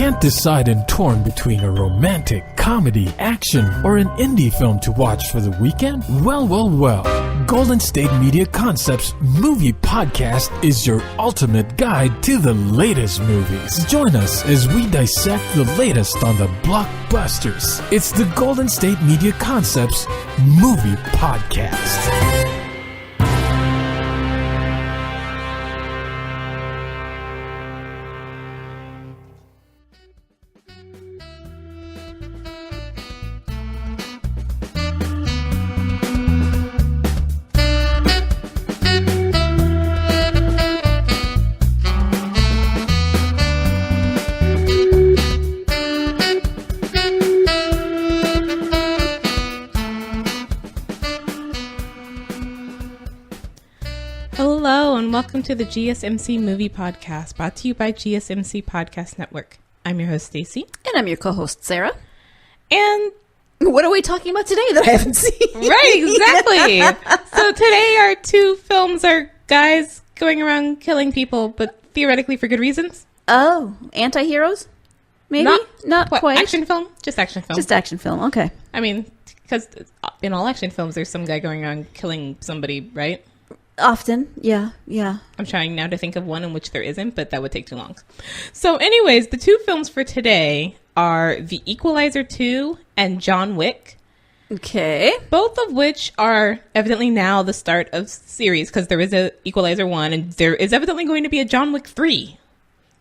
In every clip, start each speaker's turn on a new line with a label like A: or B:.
A: Can't decide and torn between a romantic, comedy, action, or an indie film to watch for the weekend? Well. Golden State Media Concepts Movie Podcast is your ultimate guide to the latest movies. Join us as we dissect the latest on the blockbusters. It's the Golden State Media Concepts Movie Podcast.
B: Welcome to the GSMC Movie Podcast, brought to you by GSMC Podcast Network. I'm your host, Staci.
C: And I'm your co-host, Sarah.
B: And
C: what are we talking about today that I haven't seen?
B: Right, exactly. So today our two films are guys going around killing people, but theoretically for good reasons.
C: Oh, anti-heroes? Maybe? Not quite.
B: Action film? Just action film.
C: Just action film, okay.
B: I mean, because in all action films, there's some guy going around killing somebody, right?
C: Often, yeah.
B: I'm trying now to think of one in which there isn't, but that would take too long. So anyways, the two films for today are The Equalizer 2 and John Wick.
C: Okay.
B: Both of which are evidently now the start of series, because there is a Equalizer 1 and there is evidently going to be a John Wick 3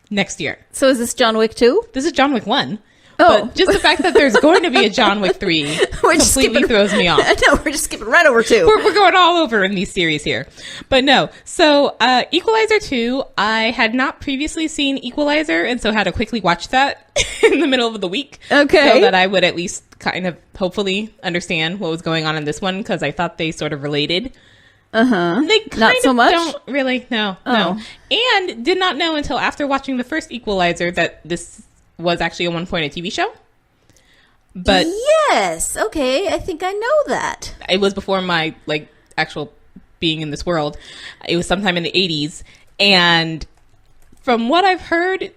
B: next year.
C: So is this John Wick 2?
B: This is John Wick 1.
C: Oh.
B: But just the fact that there's going to be a John Wick 3 completely throws me off.
C: No, we're just skipping right over 2.
B: We're going all over in these series here. But no. So Equalizer 2, I had not previously seen Equalizer, and so had to quickly watch that in the middle of the week.
C: Okay.
B: So that I would at least kind of hopefully understand what was going on in this one, because I thought they sort of related.
C: Uh-huh.
B: They kind
C: not so
B: of
C: much?
B: Don't really, no. And did not know until after watching the first Equalizer that this was actually at one point a TV show. But
C: yes, okay, I think I know that.
B: It was before my actual being in this world. It was sometime in the 80s, and from what I've heard,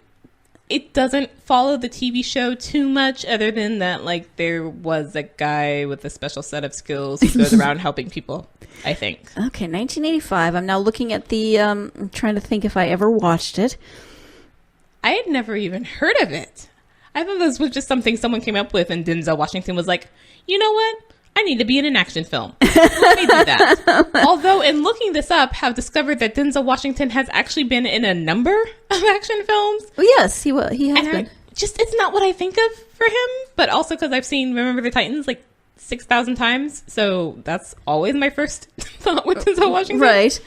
B: it doesn't follow the TV show too much, other than that there was a guy with a special set of skills who goes around helping people, I think.
C: Okay, 1985. I'm now looking at the I'm trying to think if I ever watched it.
B: I had never even heard of it. I thought this was just something someone came up with, and Denzel Washington was like, you know what? I need to be in an action film. Let me do that. Although, in looking this up, have discovered that Denzel Washington has actually been in a number of action films.
C: Well, yes, he has been.
B: It's not what I think of for him, but also because I've seen Remember the Titans 6,000 times, so that's always my first thought with Denzel Washington.
C: Right.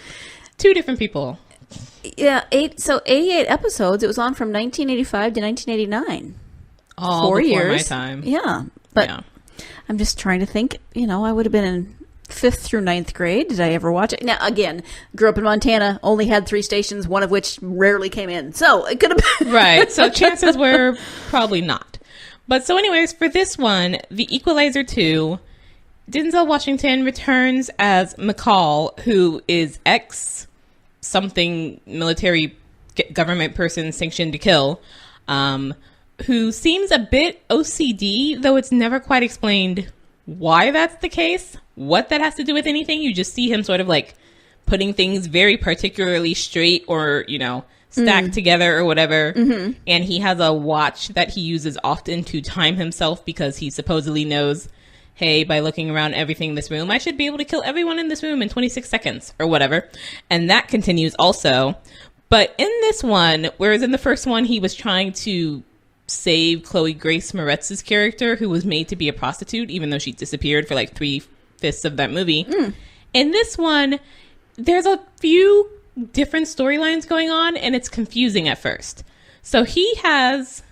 B: Two different people.
C: Yeah, 88 episodes. It was on from 1985 to 1989.
B: All
C: 4
B: before
C: years.
B: my time.
C: Yeah, but I'm just trying to think. I would have been in 5th through 9th grade. Did I ever watch it? Now, again, grew up in Montana, only had 3 stations, one of which rarely came in. So it could have been.
B: Right, so chances were probably not. But so anyways, for this one, The Equalizer 2, Denzel Washington returns as McCall, who is something military government person sanctioned to kill, who seems a bit OCD, though it's never quite explained why that's the case, what that has to do with anything. You just see him sort of putting things very particularly straight or, stacked together or whatever. Mm-hmm. And he has a watch that he uses often to time himself, because he supposedly knows, hey, by looking around everything in this room, I should be able to kill everyone in this room in 26 seconds or whatever. And that continues also. But in this one, whereas in the first one, he was trying to save Chloe Grace Moretz's character, who was made to be a prostitute, even though she disappeared for 3/5 of that movie. In this one, there's a few different storylines going on, and it's confusing at first. So he has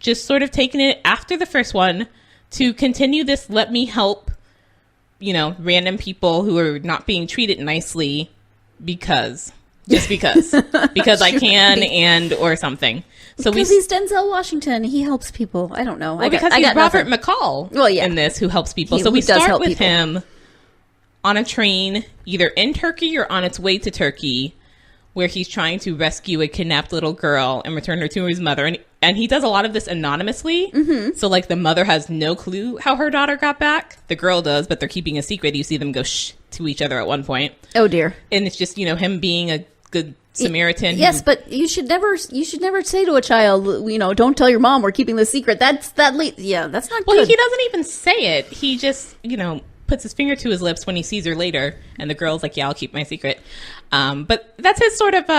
B: just sort of taken it after the first one to continue this let me help, random people who are not being treated nicely because I can and or something. So
C: because he's Denzel Washington, he helps people. I don't know.
B: Well, because he's Robert McCall in this who helps people. So we start with him on a train, either in Turkey or on its way to Turkey, where he's trying to rescue a kidnapped little girl and return her to his mother. And he does a lot of this anonymously. Mm-hmm. So, like, the mother has no clue how her daughter got back. The girl does, but they're keeping a secret. You see them go shh to each other at one point.
C: Oh, dear.
B: And it's just, him being a good Samaritan.
C: Yes, but you should never say to a child, don't tell your mom we're keeping this secret. That's not good.
B: Well, he doesn't even say it. He just, puts his finger to his lips when he sees her later, and the girl's like, yeah, I'll keep my secret. But that's his sort of,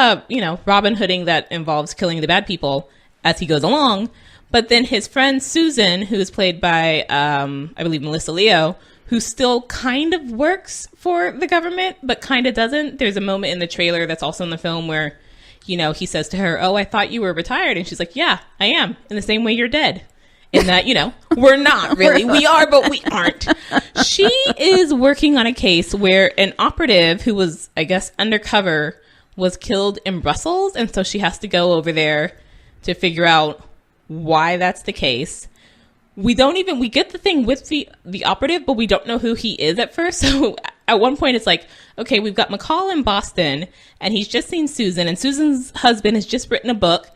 B: Robin Hooding that involves killing the bad people as he goes along. But then his friend Susan, who is played by, I believe, Melissa Leo, who still kind of works for the government, but kind of doesn't. There's a moment in the trailer that's also in the film where, he says to her, oh, I thought you were retired. And she's like, yeah, I am, in the same way you're dead. In that, we're not really. We are, but we aren't. She is working on a case where an operative who was, I guess, undercover was killed in Brussels. And so she has to go over there to figure out why that's the case. We get the thing with the operative, but we don't know who he is at first. So at one point it's like, okay, we've got McCall in Boston and he's just seen Susan, and Susan's husband has just written a book.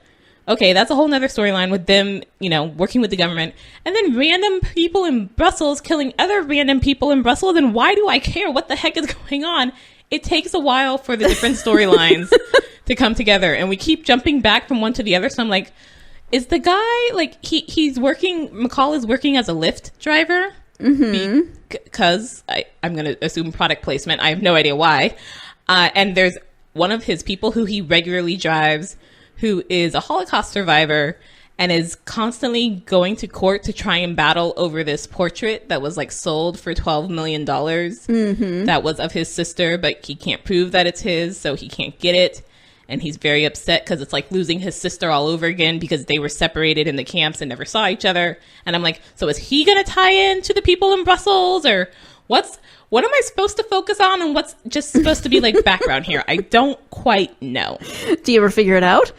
B: Okay, that's a whole nother storyline with them, working with the government. And then random people in Brussels killing other random people in Brussels. And why do I care? What the heck is going on? It takes a while for the different storylines to come together. And we keep jumping back from one to the other. So I'm like, is the guy, like, McCall is working as a Lyft driver? Mm-hmm. Because I'm going to assume product placement. I have no idea why. And there's one of his people who he regularly drives, who is a Holocaust survivor and is constantly going to court to try and battle over this portrait that was like sold for $12 million. Mm-hmm. That was of his sister, but he can't prove that it's his, so he can't get it. And he's very upset because it's like losing his sister all over again because they were separated in the camps and never saw each other. And I'm like, so is he going to tie in to the people in Brussels, or what am I supposed to focus on, and what's just supposed to be like background here? I don't quite know.
C: Do you ever figure it out?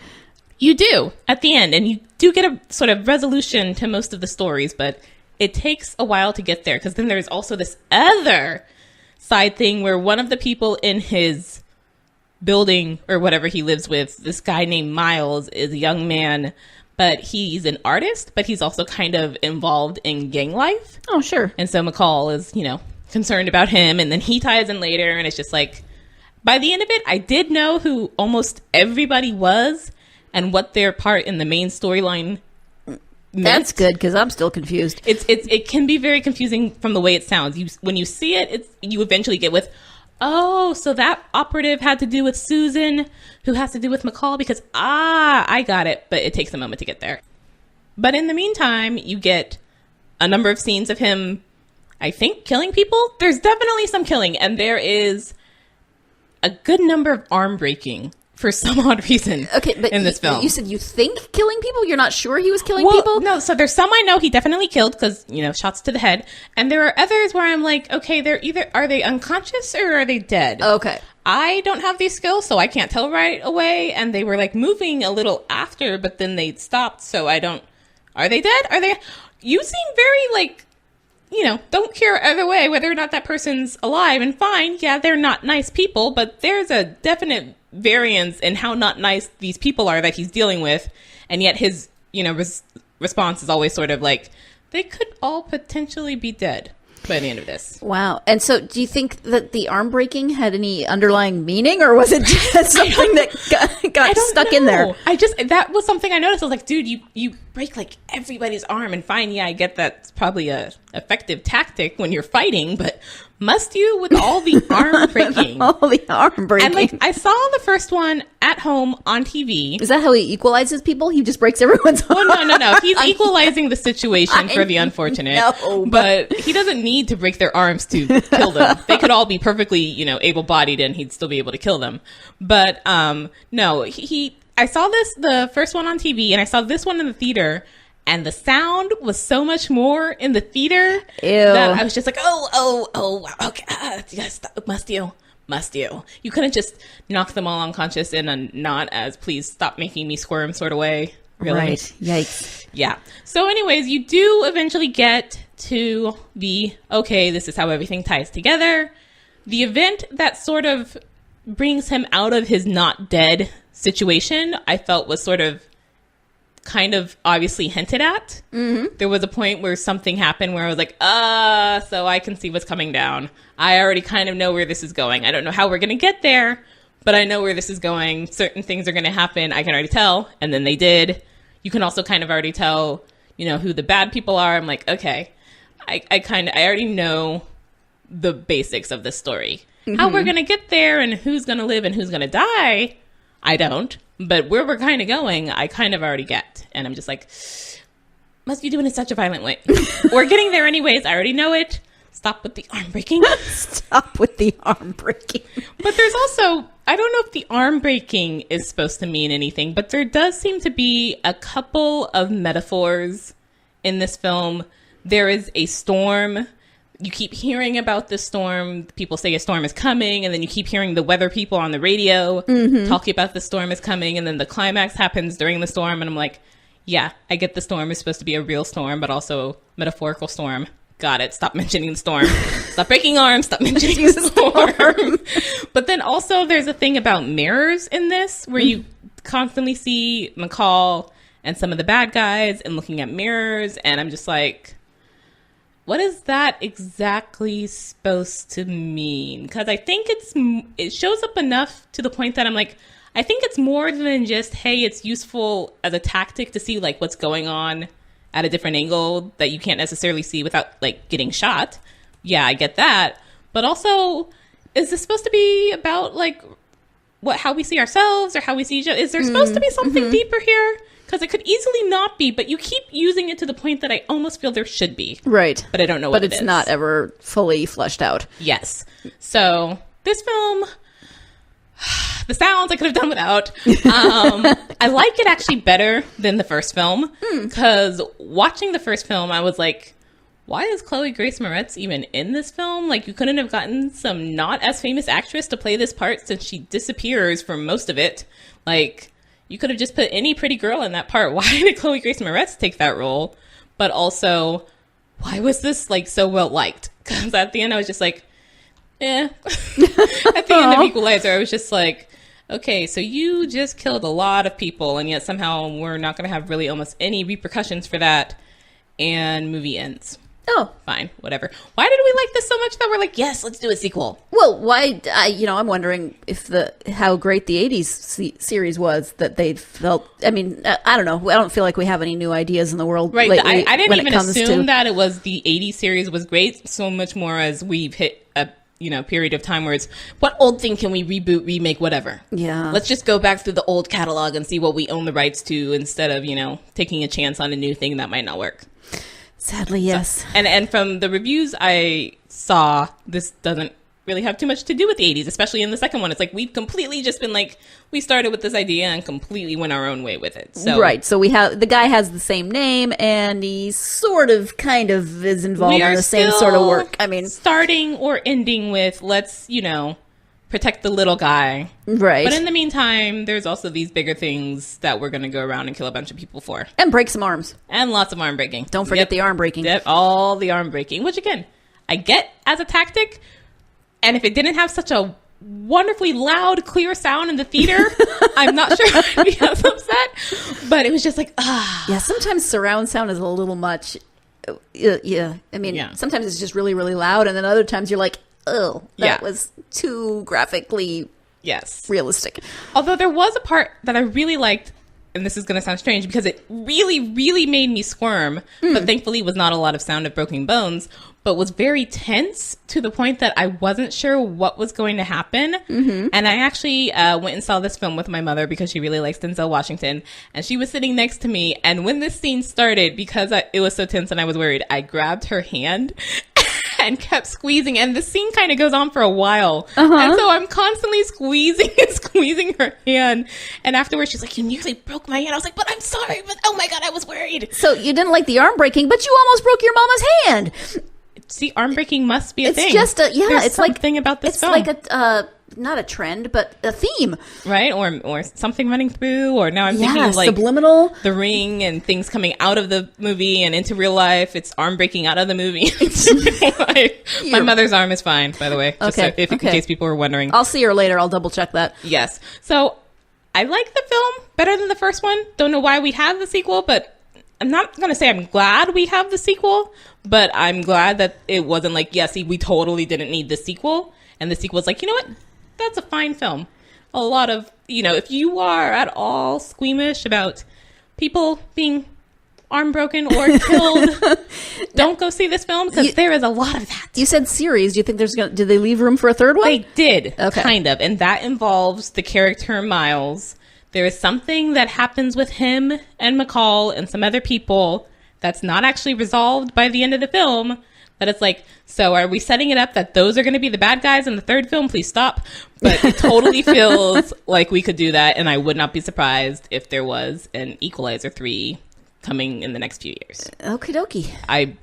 B: You do at the end, and you do get a sort of resolution to most of the stories, but it takes a while to get there because then there's also this other side thing where one of the people in his building or whatever he lives with, this guy named Miles, is a young man, but he's an artist, but he's also kind of involved in gang life.
C: Oh, sure.
B: And so McCall is, concerned about him, and then he ties in later, and it's just like, by the end of it, I did know who almost everybody was and what their part in the main storyline meant.
C: That's good, because I'm still confused.
B: It can be very confusing from the way it sounds. When you see it, you eventually get with, oh, so that operative had to do with Susan, who has to do with McCall, because, I got it, but it takes a moment to get there. But in the meantime, you get a number of scenes of him, I think, killing people. There's definitely some killing, and there is a good number of arm breaking for some odd reason. Okay, but in this film,
C: you said you think killing people. You're not sure he was killing people.
B: No, so there's some I know he definitely killed because shots to the head, and there are others where I'm like, okay, are they unconscious or are they dead?
C: Okay,
B: I don't have these skills, so I can't tell right away. And they were like moving a little after, but then they stopped, so I don't. Are they dead? Are they? You seem very like, don't care either way whether or not that person's alive and fine. Yeah, they're not nice people, but there's a definite variance in how not nice these people are that he's dealing with. And yet his, response is always sort of like, they could all potentially be dead by the end of this.
C: Wow. And so do you think that the arm breaking had any underlying meaning, or was it just something that got stuck in there?
B: That was something I noticed. I was like, dude, you break like everybody's arm, and fine, yeah, I get that's probably a effective tactic when you're fighting, but must you with all the arm breaking?
C: All the arm breaking.
B: And like, I saw the first one at home on TV.
C: Is that how he equalizes people? He just breaks everyone's arm?
B: Well, no. He's equalizing the situation for the unfortunate.
C: No,
B: but he doesn't need to break their arms to kill them. They could all be perfectly, able-bodied, and he'd still be able to kill them. But no, I saw the first one on TV, and I saw this one in the theater. And the sound was so much more in the theater that I was just like, oh, okay, yes, must you. You couldn't just knock them all unconscious in a not as please stop making me squirm sort of way. Really?
C: Right. Yikes.
B: Yeah. So anyways, you do eventually get to the, okay, this is how everything ties together. The event that sort of brings him out of his not dead situation, I felt was sort of kind of obviously hinted at. Mm-hmm. There was a point where something happened where I was like, so I can see what's coming down. I already kind of know where this is going. I don't know how we're going to get there, but I know where this is going. Certain things are going to happen. I can already tell. And then they did. You can also kind of already tell, you know, who the bad people are. I'm like, okay, I already know the basics of this story. Mm-hmm. How we're going to get there and who's going to live and who's going to die, I don't. But where we're kind of going, I kind of already get. And I'm just like, must be doing it in such a violent way. We're getting there anyways. I already know it. Stop with the arm breaking.
C: Stop with the arm breaking.
B: But there's also, I don't know if the arm breaking is supposed to mean anything, but there does seem to be a couple of metaphors in this film. There is a storm. You keep hearing about this storm. People say a storm is coming, and then you keep hearing the weather people on the radio talking about the storm is coming, and then the climax happens during the storm, and I'm like, yeah, I get the storm is supposed to be a real storm, but also metaphorical storm. Got it. Stop mentioning the storm. Stop breaking arms. Stop mentioning the storm. But then also there's a thing about mirrors in this where you constantly see McCall and some of the bad guys and looking at mirrors. And I'm just like, what is that exactly supposed to mean? Because I think it shows up enough to the point that I'm like, I think it's more than just, hey, it's useful as a tactic to see like what's going on at a different angle that you can't necessarily see without like getting shot. Yeah, I get that. But also, is this supposed to be about like how we see ourselves or how we see each other? Is there supposed to be something deeper here? Because it could easily not be, but you keep using it to the point that I almost feel there should be.
C: Right.
B: But I don't know what it is.
C: But it's not ever fully fleshed out.
B: Yes. So this film, the sounds I could have done without. I like it actually better than the first film, because watching the first film, I was like, why is Chloe Grace Moretz even in this film? Like, you couldn't have gotten some not as famous actress to play this part since she disappears for most of it. Like, you could have just put any pretty girl in that part. Why did Chloe Grace Moretz take that role? But also, why was this like so well liked? Because at the end, I was just like, at the end of Equalizer, I was just like, okay, so you just killed a lot of people, and yet somehow we're not going to have really almost any repercussions for that, and movie ends.
C: Oh.
B: Fine, whatever. Why did we like this so much that we're like, yes, let's do a sequel?
C: Well, why, I'm wondering if how great the 80s series was that they felt, I mean, I don't know. I don't feel like we have any new ideas in the world
B: right,
C: lately.
B: I didn't even assume that it was the 80s series was great, so much more as we've hit a period of time where it's, what old thing can we reboot, remake, whatever? Yeah. Let's just go back through the old catalog and see what we own the rights to instead of, taking a chance on a new thing that might not work.
C: Sadly, yes.
B: So, and from the reviews I saw, this doesn't really have too much to do with the 80s, especially in the second one. It's like we've completely just been like, we started with this idea and completely went our own way with it. So
C: right. So the guy has the same name and he kind of is involved in the same sort of work. I mean,
B: starting or ending with let's, protect the little guy.
C: Right.
B: But in the meantime, there's also these bigger things that we're going to go around and kill a bunch of people for.
C: And break some arms.
B: And lots of arm breaking.
C: Don't forget the arm breaking.
B: Yep, all the arm breaking, which again, I get as a tactic. And if it didn't have such a wonderfully loud, clear sound in the theater, I'm not sure I'd be as upset. But it was just like,
C: Yeah, sometimes surround sound is a little much. Yeah. I mean, sometimes it's just really, really loud. And then other times you're like, oh, that was too graphically realistic.
B: Although there was a part that I really liked, and this is going to sound strange because it really, really made me squirm, but thankfully was not a lot of sound of broken bones, but was very tense to the point that I wasn't sure what was going to happen. Mm-hmm. And I actually went and saw this film with my mother because she really likes Denzel Washington, and she was sitting next to me. And when this scene started, because it was so tense and I was worried, I grabbed her hand and kept squeezing, and the scene kind of goes on for a while. And so I'm constantly squeezing her hand, and afterwards she's like, you nearly broke my hand. I was like, but I'm sorry, but oh my god, I was worried.
C: So you didn't like the arm breaking, but you almost broke your mama's hand.
B: See, arm breaking must be a thing.
C: It's just
B: There's
C: it's like
B: something about this film.
C: It's like not a trend, but a theme.
B: Right? Or something running through, or now I'm thinking of like
C: subliminal.
B: The Ring and things coming out of the movie and into real life. It's arm breaking out of the movie. My mother's arm is fine, by the way. Just
C: Okay.
B: in case people were wondering.
C: I'll see her later. I'll double check that.
B: Yes. So I like the film better than the first one. Don't know why we have the sequel, but I'm not going to say I'm glad we have the sequel, but I'm glad that it wasn't like, yeah, see, we totally didn't need the sequel. And the sequel's like, you know what? That's a fine film. A lot of, if you are at all squeamish about people being arm broken or killed, don't go see this film because there is a lot of that.
C: You said series. Do you think did they leave room for a third one?
B: They did,
C: okay.
B: Kind of. And that involves the character Miles. There is something that happens with him and McCall and some other people that's not actually resolved by the end of the film. That it's like, so are we setting it up that those are going to be the bad guys in the third film? Please stop. But it totally feels like we could do that. And I would not be surprised if there was an Equalizer 3 coming in the next few years.
C: Okie dokie.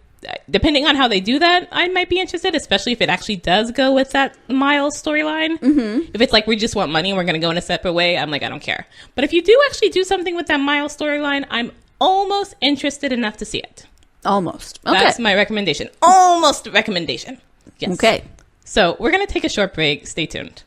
B: Depending on how they do that, I might be interested, especially if it actually does go with that Miles storyline. Mm-hmm. If it's like we just want money and we're going to go in a separate way, I'm like, I don't care. But if you do actually do something with that Miles storyline, I'm almost interested enough to see it.
C: Almost. Okay.
B: That's my recommendation. Almost recommendation. Yes.
C: Okay.
B: So we're going to take a short break. Stay tuned.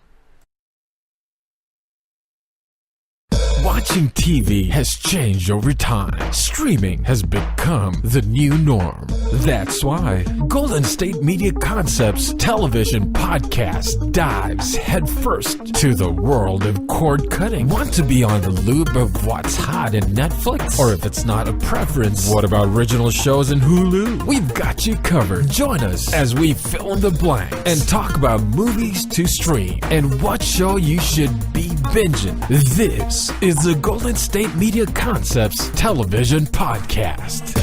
A: Watching TV has changed over time. Streaming has become the new norm. That's why Golden State Media Concepts television podcast dives headfirst to the world of cord cutting. Want to be on the loop of what's hot in Netflix? Or if it's not a preference, what about original shows in Hulu? We've got you covered. Join us as we fill in the blanks and talk about movies to stream and what show you should be binging. This is the Golden State Media Concepts television podcast.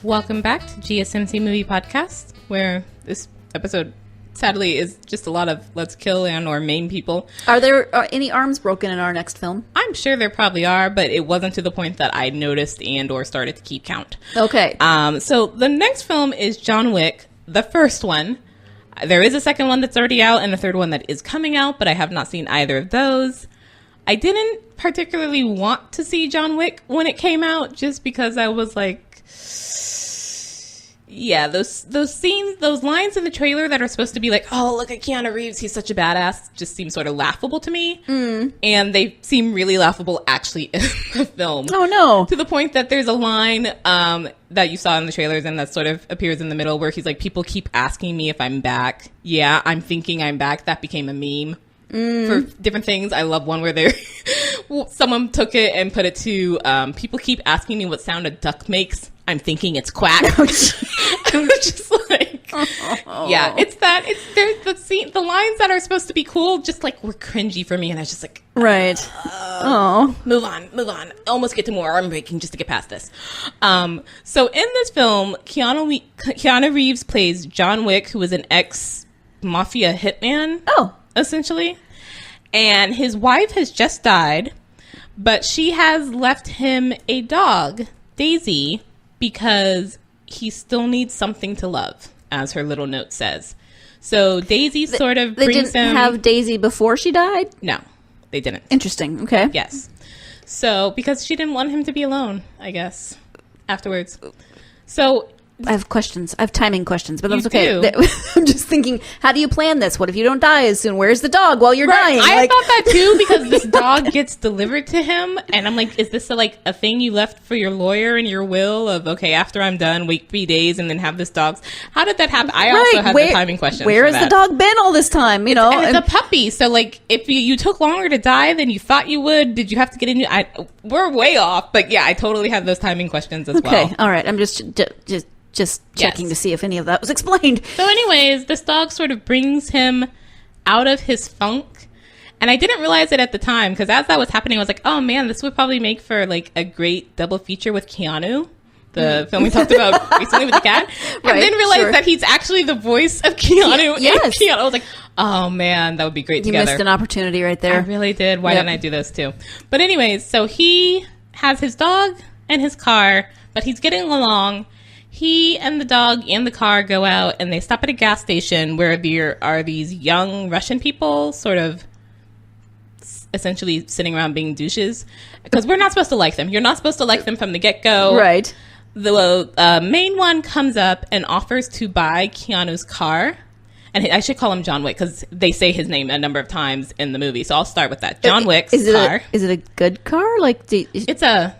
B: Welcome back to GSMC Movie Podcast, where this episode, sadly, is just a lot of let's kill and or maim people.
C: Are there any arms broken in our next film?
B: I'm sure there probably are, but it wasn't to the point that I noticed and or started to keep count.
C: Okay.
B: So the next film is John Wick, the first one. There is a second one that's already out and a third one that is coming out, but I have not seen either of those. I didn't particularly want to see John Wick when it came out, just because I was like, yeah, those scenes, those lines in the trailer that are supposed to be like, oh, look at Keanu Reeves, he's such a badass, just seem sort of laughable to me. And they seem really laughable actually in the film.
C: Oh, no.
B: To the point that there's a line that you saw in the trailers and that sort of appears in the middle where he's like, people keep asking me if I'm back. Yeah, I'm thinking I'm back. That became a meme. For different things. I love one where someone took it and put it to people keep asking me what sound a duck makes. I'm thinking it's quack. I was just like, yeah, it's that. There's the lines that are supposed to be cool, just like were cringy for me, and I was just like,
C: right.
B: Move on. Almost get to more arm breaking just to get past this. So in this film, Keanu Reeves plays John Wick, who is an ex-mafia hitman.
C: Oh.
B: Essentially. And his wife has just died, but she has left him a dog, Daisy, because he still needs something to love, as her little note says. So Daisy sort of brings him... They didn't
C: have Daisy before she died?
B: No, they didn't.
C: Interesting. Okay.
B: Yes. So, because she didn't want him to be alone, I guess, afterwards. So...
C: I have questions. I have timing questions, but that's
B: You
C: okay.
B: do.
C: I'm just thinking, how do you plan this? What if you don't die as soon? Where's the dog while you're dying?
B: I thought that too, because this dog gets delivered to him, and I'm like, is this a thing you left for your lawyer in your will of, okay, after I'm done, wait 3 days and then have this dog? How did that happen? I also had the timing question.
C: Where has the dog been all this time? You know,
B: and it's a puppy, so if you took longer to die than you thought you would, did you have to get in? We're way off, but yeah, I totally had those timing questions as well.
C: Okay, all right. I'm just checking to see if any of that was explained.
B: So anyways, this dog sort of brings him out of his funk. And I didn't realize it at the time, because as that was happening, I was like, oh man, this would probably make for like a great double feature with Keanu, the film we talked about recently with the cat.
C: Right,
B: and then realized
C: sure.
B: that he's actually the voice of Keanu.
C: Yes.
B: And Keanu. I was like, oh man, that would be great
C: You
B: together.
C: missed an opportunity right
B: I
C: there.
B: really did. Why
C: Yep.
B: didn't I do those too? But anyways, so he has his dog and his car, but he's getting along. He and the dog and the car go out and they stop at a gas station where there are these young Russian people sort of essentially sitting around being douches, because we're not supposed to like them. You're not supposed to like them from the get-go.
C: Right.
B: The main one comes up and offers to buy Keanu's car. And I should call him John Wick, because they say his name a number of times in the movie. So I'll start with that. John Wick's car.
C: Is it a good car? Like,
B: It's a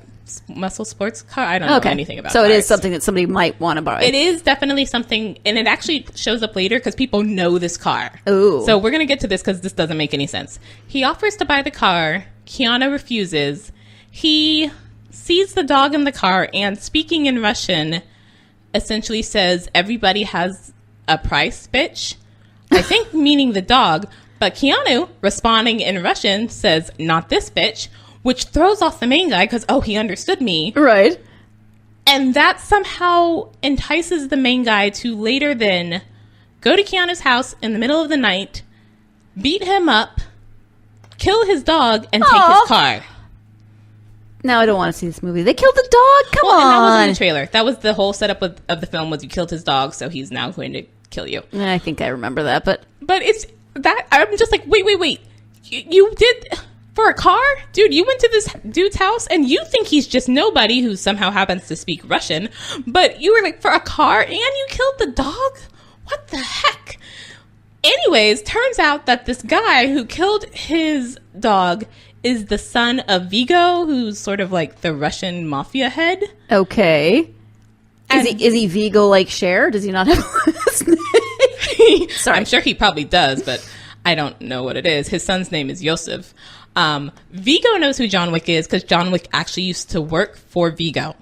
B: muscle sports car. I don't know anything about
C: So it
B: cars.
C: is something that somebody might want to buy.
B: It is definitely something, and it actually shows up later because people know this car.
C: Ooh.
B: So we're going to get to this because this doesn't make any sense. He offers to buy the car. Keanu refuses. He sees the dog in the car and, speaking in Russian, essentially says, everybody has a price, bitch. I think meaning the dog, but Keanu, responding in Russian, says, not this bitch, which throws off the main guy because, oh, he understood me.
C: Right.
B: And that somehow entices the main guy to later then go to Keanu's house in the middle of the night, beat him up, kill his dog, and take his car.
C: Now I don't want to see this movie. They killed the dog? Come
B: And that was in
C: on.
B: the trailer. That was the whole setup of the film, was you killed his dog, so he's now going to kill you.
C: I think I remember that, but
B: But it's that, I'm just like, wait. You did... For a car? Dude, you went to this dude's house and you think he's just nobody who somehow happens to speak Russian, but you were like, for a car and you killed the dog? What the heck? Anyways, turns out that this guy who killed his dog is the son of Vigo, who's sort of like the Russian mafia head.
C: okay.
B: And-
C: Is he Vigo like Cher? Does he not have a last name? Sorry.
B: I'm sure he probably does, but I don't know what it is. His son's name is Yosef. Vigo knows who John Wick is because John Wick actually used to work for Vigo.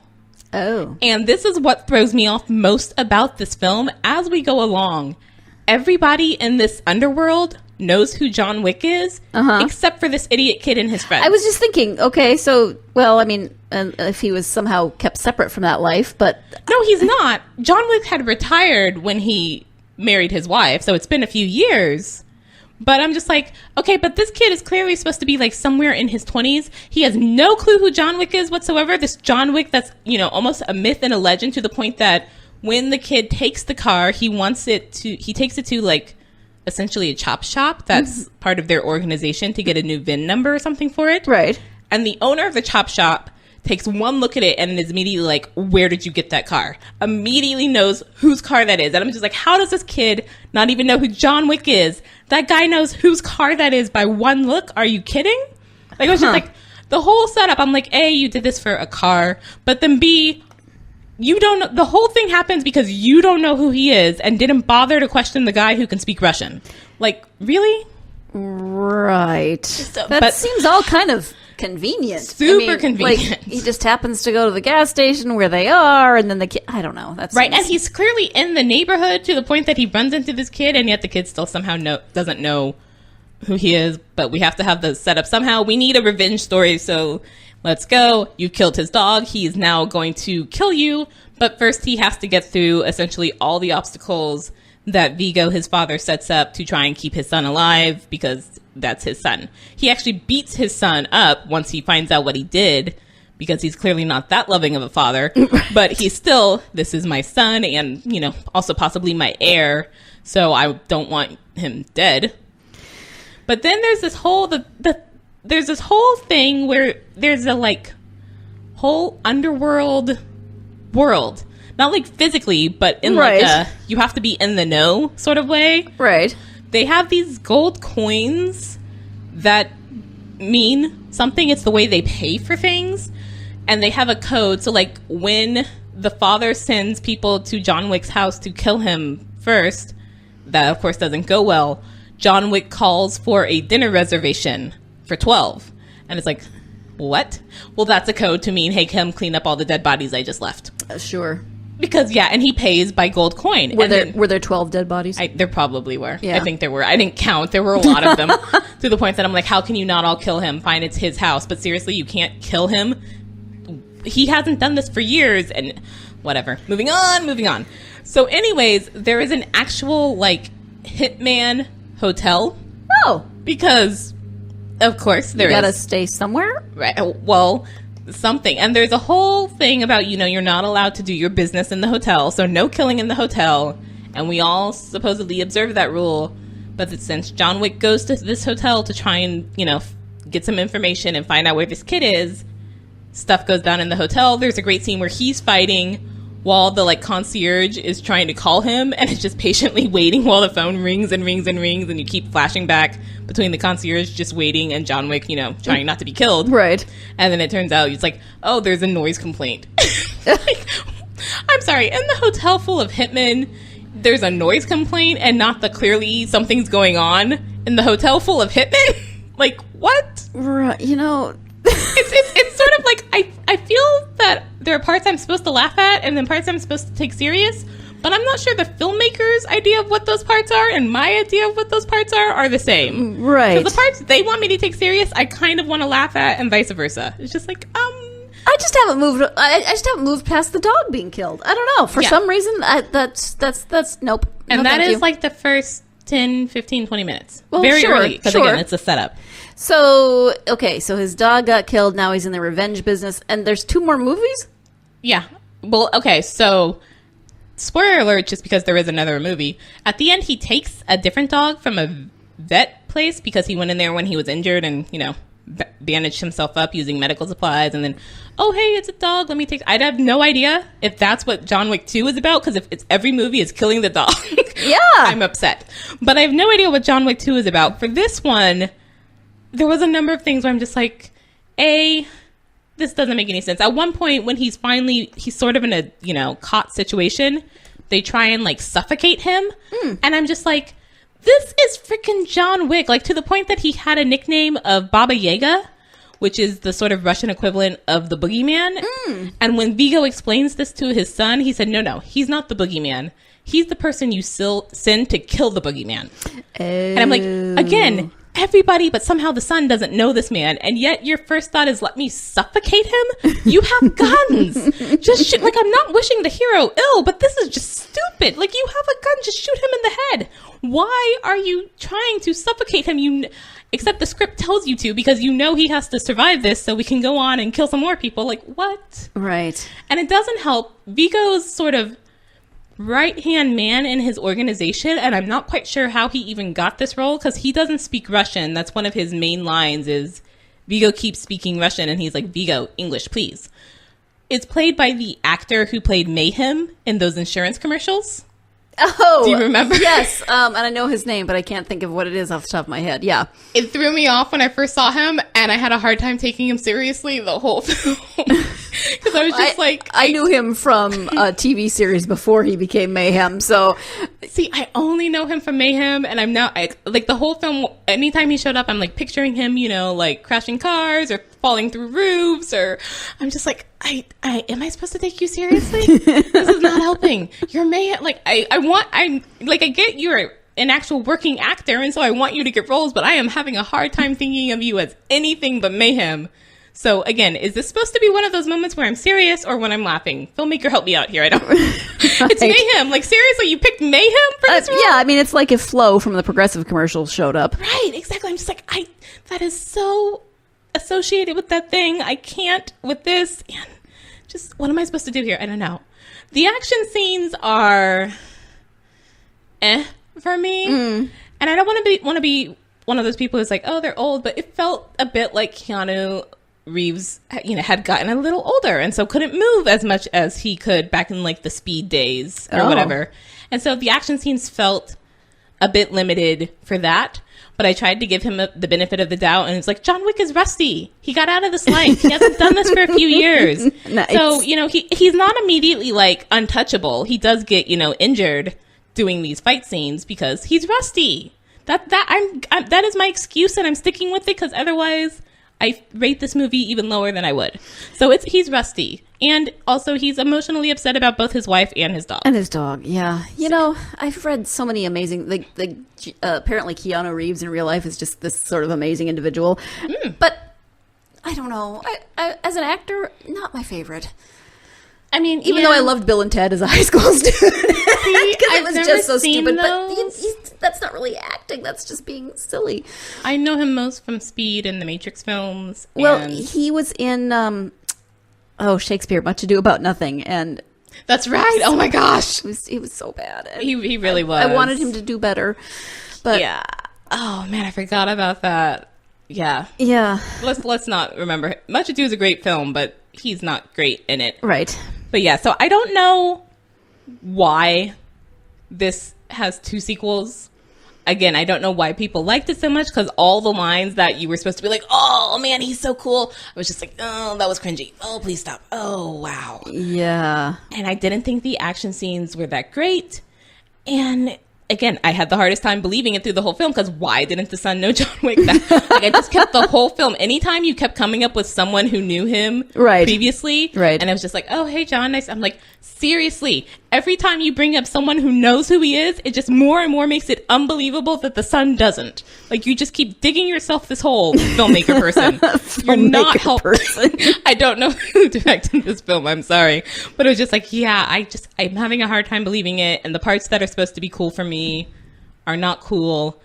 C: Oh.
B: And this is what throws me off most about this film as we go along. Everybody in this underworld knows who John Wick is, except for this idiot kid and his friends.
C: I was just thinking, okay, so, well, I mean, if he was somehow kept separate from that life, but...
B: No, he's not. John Wick had retired when he married his wife, so it's been a few years. But I'm just like, okay, but this kid is clearly supposed to be like somewhere in his 20s. He has no clue who John Wick is whatsoever. This John Wick that's, almost a myth and a legend, to the point that when the kid takes the car, he takes it to like essentially a chop shop that's part of their organization to get a new VIN number or something for it.
C: Right.
B: And the owner of the chop shop takes one look at it and is immediately like, where did you get that car? Immediately knows whose car that is. And I'm just like, how does this kid not even know who John Wick is? That guy knows whose car that is by one look. Are you kidding? Like, it was just like the whole setup. I'm like, A, you did this for a car, but then B, you don't know. The whole thing happens because you don't know who he is and didn't bother to question the guy who can speak Russian. Like, really?
C: Right. That
B: but-
C: seems all kind of convenient.
B: Super convenient.
C: Like, he just happens to go to the gas station where they are, and then the kid... I don't know. That's
B: Right, and he's clearly in the neighborhood to the point that he runs into this kid, and yet the kid still somehow doesn't know who he is, but we have to have the setup somehow. We need a revenge story, so let's go. You killed his dog. He is now going to kill you, but first he has to get through essentially all the obstacles that Vigo, his father, sets up to try and keep his son alive, because that's his son. He actually beats his son up once he finds out what he did, because he's clearly not that loving of a father, but he's still, this is my son and, also possibly my heir, so I don't want him dead. But then there's this whole, there's this whole thing where there's a, whole underworld world. Not, physically, but in, you have to be in the know sort of way.
C: Right.
B: They have these gold coins that mean something. It's the way they pay for things. And they have a code. So, when the father sends people to John Wick's house to kill him first, that, of course, doesn't go well. John Wick calls for a dinner reservation for 12. And it's like, what? Well, that's a code to mean, hey, come clean up all the dead bodies I just left.
C: Sure.
B: Because, yeah, and he pays by gold coin.
C: Were there 12 dead bodies?
B: There probably were.
C: Yeah.
B: I think there were. I didn't count. There were a lot of them. To the point that I'm like, how can you not all kill him? Fine, it's his house. But seriously, you can't kill him? He hasn't done this for years. And whatever. Moving on. So anyways, there is an actual, like, hitman hotel.
C: Oh.
B: Because, of course, there is.
C: You gotta stay somewhere?
B: Right. Well, something. And there's a whole thing about, you're not allowed to do your business in the hotel. So no killing in the hotel. And we all supposedly observe that rule. But since John Wick goes to this hotel to try and, get some information and find out where this kid is, stuff goes down in the hotel. There's a great scene where he's fighting while the, like, concierge is trying to call him, and it's just patiently waiting while the phone rings and rings and rings, and you keep flashing back between the concierge just waiting and John Wick, trying not to be killed.
C: Right.
B: And then it turns out it's like, oh, there's a noise complaint. Like, I'm sorry, in the hotel full of hitmen, there's a noise complaint and not the clearly something's going on in the hotel full of hitmen? Like, what?
C: Right,
B: It's sort of like, I feel that there are parts I'm supposed to laugh at and then parts I'm supposed to take serious, but I'm not sure the filmmaker's idea of what those parts are and my idea of what those parts are the same.
C: Right.
B: So the parts they want me to take serious, I kind of want to laugh at, and vice versa. It's just like,
C: I just haven't moved past the dog being killed. I don't know. For some reason, that's nope.
B: And
C: no,
B: that is
C: you.
B: like the first 10, 15, 20 minutes.
C: Well,
B: Very
C: sure,
B: early, because again, it's a setup.
C: So, okay, so his dog got killed, now he's in the revenge business, and there's 2 more movies?
B: Yeah. Well, okay, so spoiler alert, just because there is another movie. At the end, he takes a different dog from a vet place because he went in there when he was injured and, bandaged himself up using medical supplies, and then, oh, hey, it's a dog, let me take... I'd have no idea if that's what John Wick 2 is about, because if it's every movie is killing the dog,
C: yeah,
B: I'm upset. But I have no idea what John Wick 2 is about. For this one, there was a number of things where I'm just like, this doesn't make any sense. At one point, when he's sort of in a, caught situation, they try and, like, suffocate him, and I'm just like, this is freaking John Wick, like, to the point that he had a nickname of Baba Yaga, which is the sort of Russian equivalent of the boogeyman. And when Vigo explains this to his son, he said, no, he's not the boogeyman. He's the person you send to kill the boogeyman. And I'm like, again, everybody, but somehow the son doesn't know this man, and yet your first thought is, let me suffocate him? You have guns. Just shoot. Like, I'm not wishing the hero ill, but this is just stupid. Like, you have a gun, just shoot him in the head. Why are you trying to suffocate him? Except the script tells you to, because he has to survive this so we can go on and kill some more people. Like, what?
C: Right.
B: And it doesn't help Vigo's sort of right-hand man in his organization, and I'm not quite sure how he even got this role, because he doesn't speak Russian. That's one of his main lines is, Vigo keeps speaking Russian, and he's like, Vigo, English, please. It's played by the actor who played Mayhem in those insurance commercials.
C: Oh,
B: do you remember?
C: Yes, and I know his name, but I can't think of what it is off the top of my head. Yeah,
B: it threw me off when I first saw him, and I had a hard time taking him seriously the whole film because I was just
C: I knew him from a TV series before he became Mayhem. So,
B: see, I only know him from Mayhem, and I'm now like the whole film. Anytime he showed up, I'm like picturing him, like crashing cars or falling through roofs, or I'm just like, am I supposed to take you seriously? This is not helping. You're Mayhem. Like I get you're an actual working actor, and so I want you to get roles, but I am having a hard time thinking of you as anything but Mayhem. So again, is this supposed to be one of those moments where I'm serious or when I'm laughing? Filmmaker, help me out here. I don't. It's Mayhem. Like, seriously, you picked Mayhem for this role?
C: Yeah, I mean, it's like if Flo from the Progressive commercials showed up.
B: Right, exactly. I'm just like, that is so associated with that thing. I can't with this. And just, what am I supposed to do here? I don't know. The action scenes are for me. And I don't want to be one of those people who's like, oh, they're old, but it felt a bit like Keanu Reeves, had gotten a little older and so couldn't move as much as he could back in like the Speed days or whatever. And so the action scenes felt a bit limited for that. But I tried to give him the benefit of the doubt, and it's like, John Wick is rusty. He got out of this life. He hasn't done this for a few years. Nice. So, he's not immediately like untouchable. He does get, injured doing these fight scenes because he's rusty. That is my excuse, and I'm sticking with it because otherwise I rate this movie even lower than I would. So he's rusty. And also he's emotionally upset about both his wife and his dog.
C: And his dog, yeah. You know, I've read so many amazing, apparently Keanu Reeves in real life is just this sort of amazing individual. But I don't know. I as an actor, not my favorite.
B: I mean,
C: even though I loved Bill and Ted as a high school student, because it was just so stupid.
B: Those.
C: But that's not really acting. That's just being silly.
B: I know him most from Speed and the Matrix films.
C: Well, he was in Shakespeare, Much Ado About Nothing, and
B: that's right. Oh my gosh,
C: he was so bad. And
B: he really was.
C: I wanted him to do better, but
B: yeah. Oh man, I forgot about that. Yeah. Let's not remember. Much Ado is a great film, but he's not great in it.
C: Right.
B: But yeah, so I don't know why this has 2 sequels. Again, I don't know why people liked it so much, because all the lines that you were supposed to be like, oh man, he's so cool, I was just like, oh, that was cringy. Oh, please stop. Oh, wow.
C: Yeah.
B: And I didn't think the action scenes were that great. And again, I had the hardest time believing it through the whole film, because why didn't the son know John Wick? I just kept the whole film. Anytime you kept coming up with someone who knew him previously, and I was just like, oh, hey, John, nice. I'm like, seriously, every time you bring up someone who knows who he is, it just more and more makes it unbelievable that the son doesn't. Like, you just keep digging yourself this hole, filmmaker person. You're not helping. I don't know who directed this film. I'm sorry. But it was just like, yeah, I'm having a hard time believing it. And the parts that are supposed to be cool for me are not cool.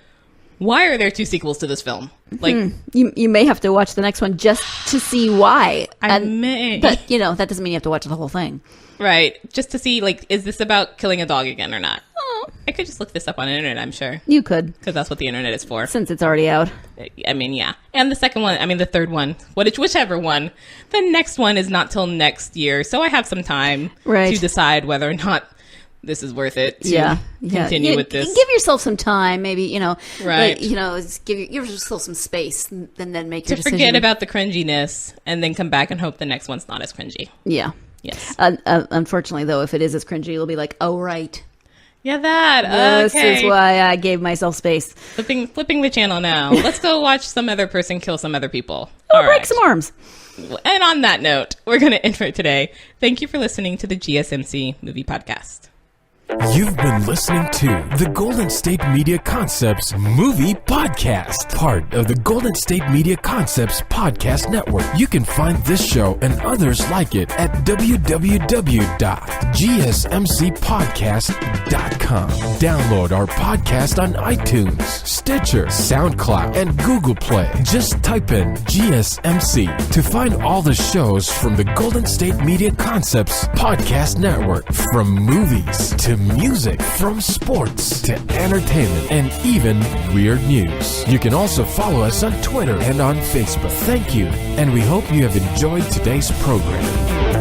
B: Why are there 2 sequels to this film? Like,
C: you may have to watch the next one just to see why.
B: I may.
C: But, that doesn't mean you have to watch the whole thing.
B: Right. Just to see, like, is this about killing a dog again or not? Oh. I could just look this up on the internet, I'm sure.
C: You could.
B: Because that's what the internet is for.
C: Since it's already out.
B: I mean, yeah. And the second one, the third one, whichever one. The next one is not till next year. So I have some time to decide whether or not this is worth it to continue with this.
C: Give yourself some time, maybe,
B: Right.
C: Give yourself some space and then make your decision.
B: To forget about the cringiness and then come back and hope the next one's not as cringy.
C: Yeah.
B: Yes.
C: Unfortunately, though, if it is as cringy, it'll be like, oh, right.
B: Yeah, that.
C: This is why I gave myself space.
B: Flipping the channel now. Let's go watch some other person kill some other people.
C: Oh, break some arms.
B: And on that note, we're going to end for today. Thank you for listening to the GSMC Movie Podcast.
A: You've been listening to the Golden State Media Concepts Movie Podcast, part of the Golden State Media Concepts Podcast Network. You can find this show and others like it at www.gsmcpodcast.com. Download our podcast on iTunes, Stitcher, SoundCloud, and Google Play. Just type in GSMC to find all the shows from the Golden State Media Concepts Podcast Network, from movies to music, from sports to entertainment, and even weird news. You can also follow us on Twitter and on Facebook. Thank you, and we hope you have enjoyed today's program.